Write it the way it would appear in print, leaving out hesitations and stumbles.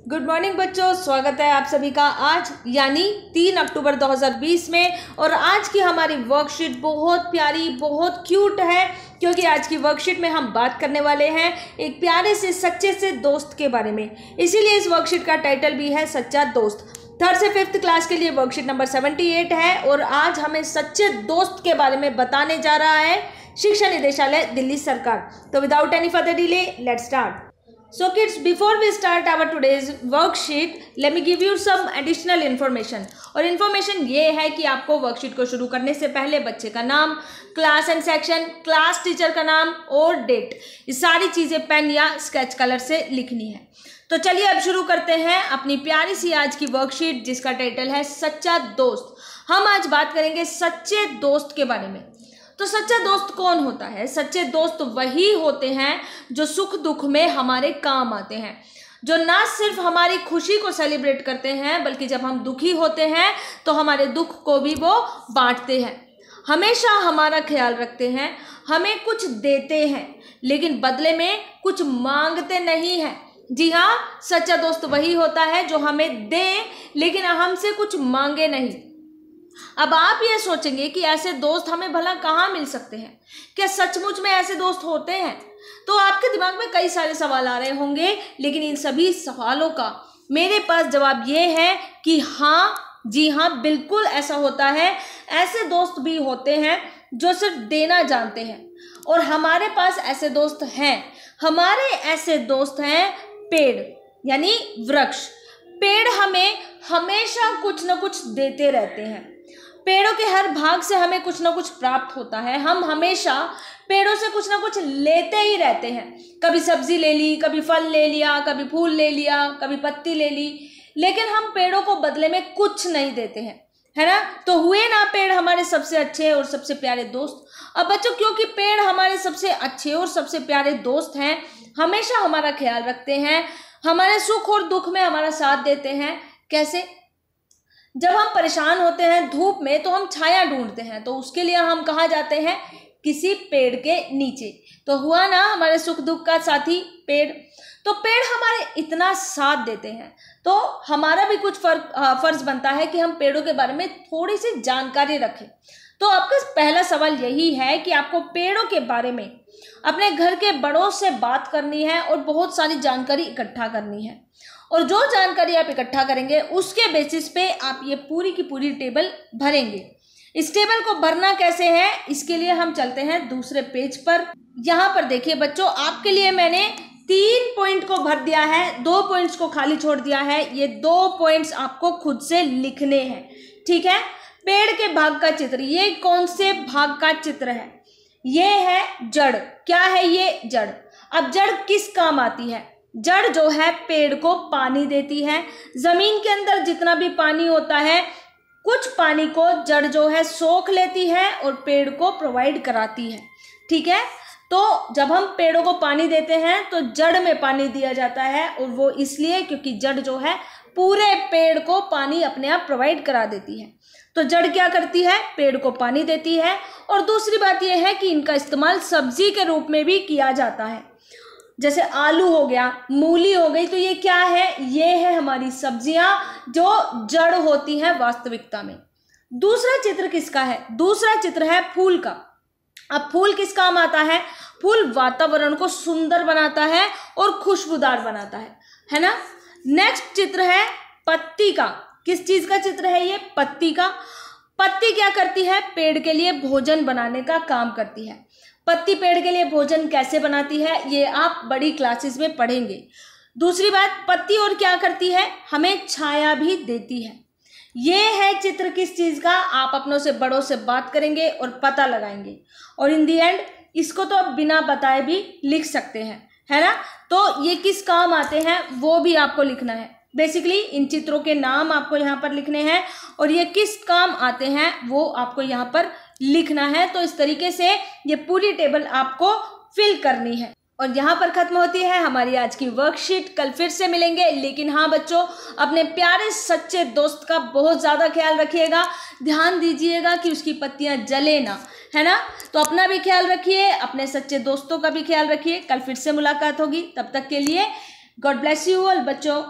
Good morning बच्चों, स्वागत है आप सभी का आज यानी 3 अक्टूबर 2020 में। और आज की हमारी वर्कशीट बहुत प्यारी, बहुत क्यूट है, क्योंकि आज की वर्कशीट में हम बात करने वाले हैं एक प्यारे से सच्चे से दोस्त के बारे में। इसीलिए इस वर्कशीट का टाइटल भी है सच्चा दोस्त। 3rd से 5th क्लास के लिए वर्कशीट नंबर 78 है और आज हमें सच्चे दोस्त के बारे में बताने जा रहा है शिक्षा निदेशालय दिल्ली सरकार। तो without any further delay let's start. So kids, before we start our today's worksheet, let me give you some additional information। और इन्फॉर्मेशन ये है कि आपको वर्कशीट को शुरू करने से पहले बच्चे का नाम, class and section, class teacher का नाम और डेट, ये सारी चीज़ें पेन या स्केच कलर से लिखनी है। तो चलिए अब शुरू करते हैं अपनी प्यारी सी आज की वर्कशीट, जिसका टाइटल है सच्चा दोस्त। हम आज बात करेंगे सच्चे दोस्त के बारे में। तो सच्चा दोस्त कौन होता है? सच्चे दोस्त वही होते हैं जो सुख दुख में हमारे काम आते हैं, जो ना सिर्फ हमारी खुशी को सेलिब्रेट करते हैं बल्कि जब हम दुखी होते हैं तो हमारे दुख को भी वो बांटते हैं, हमेशा हमारा ख्याल रखते हैं, हमें कुछ देते हैं लेकिन बदले में कुछ मांगते नहीं हैं। जी हाँ, सच्चा दोस्त वही होता है जो हमें दे लेकिन हमसे कुछ मांगे नहीं। अब आप ये सोचेंगे कि ऐसे दोस्त हमें भला कहाँ मिल सकते हैं? क्या सचमुच में ऐसे दोस्त होते हैं? तो आपके दिमाग में कई सारे सवाल आ रहे होंगे, लेकिन इन सभी सवालों का मेरे पास जवाब ये है कि हाँ, जी हाँ, बिल्कुल ऐसा होता है। ऐसे दोस्त भी होते हैं जो सिर्फ देना जानते हैं और हमारे पास ऐसे दोस्त हैं। हमारे ऐसे दोस्त हैं पेड़ यानी वृक्ष। पेड़ हमें हमेशा कुछ न कुछ देते रहते हैं। पेड़ों के हर भाग से हमें कुछ ना कुछ प्राप्त होता है। हम हमेशा पेड़ों से कुछ ना कुछ लेते ही रहते हैं। कभी सब्जी ले ली, कभी फल ले लिया, कभी फूल ले लिया, कभी पत्ती ले ली, लेकिन हम पेड़ों को बदले में कुछ नहीं देते हैं, है ना? तो हुए ना पेड़ हमारे सबसे अच्छे और सबसे प्यारे दोस्त। अब बच्चों, क्योंकि पेड़ हमारे सबसे अच्छे और सबसे प्यारे दोस्त हैं, हमेशा हमारा ख्याल रखते हैं, हमारे सुख और दुख में हमारा साथ देते हैं। कैसे? जब हम परेशान होते हैं धूप में तो हम छाया ढूंढते हैं, तो उसके लिए हम कहाँ जाते हैं? किसी पेड़ के नीचे। तो हुआ ना हमारे सुख दुख का साथी पेड़। तो पेड़ हमारे इतना साथ देते हैं तो हमारा भी कुछ फर्ज बनता है कि हम पेड़ों के बारे में थोड़ी सी जानकारी रखें। तो आपका पहला सवाल यही है कि आपको पेड़ों के बारे में अपने घर के बड़ों से बात करनी है और बहुत सारी जानकारी इकट्ठा करनी है। और जो जानकारी आप इकट्ठा करेंगे उसके बेसिस पे आप ये पूरी की पूरी टेबल भरेंगे। इस टेबल को भरना कैसे है, इसके लिए हम चलते हैं दूसरे पेज पर। यहाँ पर देखिए बच्चों, आपके लिए मैंने 3 पॉइंट को भर दिया है, 2 पॉइंट्स को खाली छोड़ दिया है। ये 2 पॉइंट्स आपको खुद से लिखने हैं, ठीक है? पेड़ के भाग का चित्र, ये कौन से भाग का चित्र है? ये है जड़। क्या है ये? जड़। अब जड़ किस काम आती है? जड़ जो है पेड़ को पानी देती है। जमीन के अंदर जितना भी पानी होता है, कुछ पानी को जड़ जो है सोख लेती है और पेड़ को प्रोवाइड कराती है, ठीक है? तो जब हम पेड़ों को पानी देते हैं तो जड़ में पानी दिया जाता है, और वो इसलिए क्योंकि जड़ जो है पूरे पेड़ को पानी अपने आप प्रोवाइड करा देती है। तो जड़ क्या करती है? पेड़ को पानी देती है। और दूसरी बात यह है कि इनका इस्तेमाल सब्जी के रूप में भी किया जाता है। जैसे आलू हो गया, मूली हो गई, तो ये क्या है? ये है हमारी सब्जियां जो जड़ होती हैं वास्तविकता में। दूसरा चित्र किसका है? दूसरा चित्र है फूल का। अब फूल किस काम आता है? फूल वातावरण को सुंदर बनाता है और खुशबूदार बनाता है ना? नेक्स्ट चित्र है पत्ती का। किस चीज का चित्र है ये? पत्ती का। पत्ती क्या करती है? पेड़ के लिए भोजन बनाने का काम करती है। पत्ती पेड़ के लिए भोजन कैसे बनाती है, ये आप बड़ी क्लासेस में पढ़ेंगे। दूसरी बात, पत्ती और क्या करती है? हमें छाया भी देती है। ये है चित्र किस चीज का? आप अपनों से बड़ों से बात करेंगे और पता लगाएंगे, और इन दी एंड इसको तो आप बिना बताए भी लिख सकते हैं, है ना? तो ये किस काम आते हैं वो भी आपको लिखना है। बेसिकली इन चित्रों के नाम आपको यहाँ पर लिखने हैं और ये किस काम आते हैं वो आपको यहाँ पर लिखना है। तो इस तरीके से ये पूरी टेबल आपको फिल करनी है। और यहाँ पर खत्म होती है हमारी आज की वर्कशीट। कल फिर से मिलेंगे, लेकिन हाँ बच्चों, अपने प्यारे सच्चे दोस्त का बहुत ज़्यादा ख्याल रखिएगा। ध्यान दीजिएगा कि उसकी पत्तियाँ जले ना, है ना? तो अपना भी ख्याल रखिए, अपने सच्चे दोस्तों का भी ख्याल रखिए। कल फिर से मुलाकात होगी, तब तक के लिए गॉड ब्लेस यू ऑल बच्चों।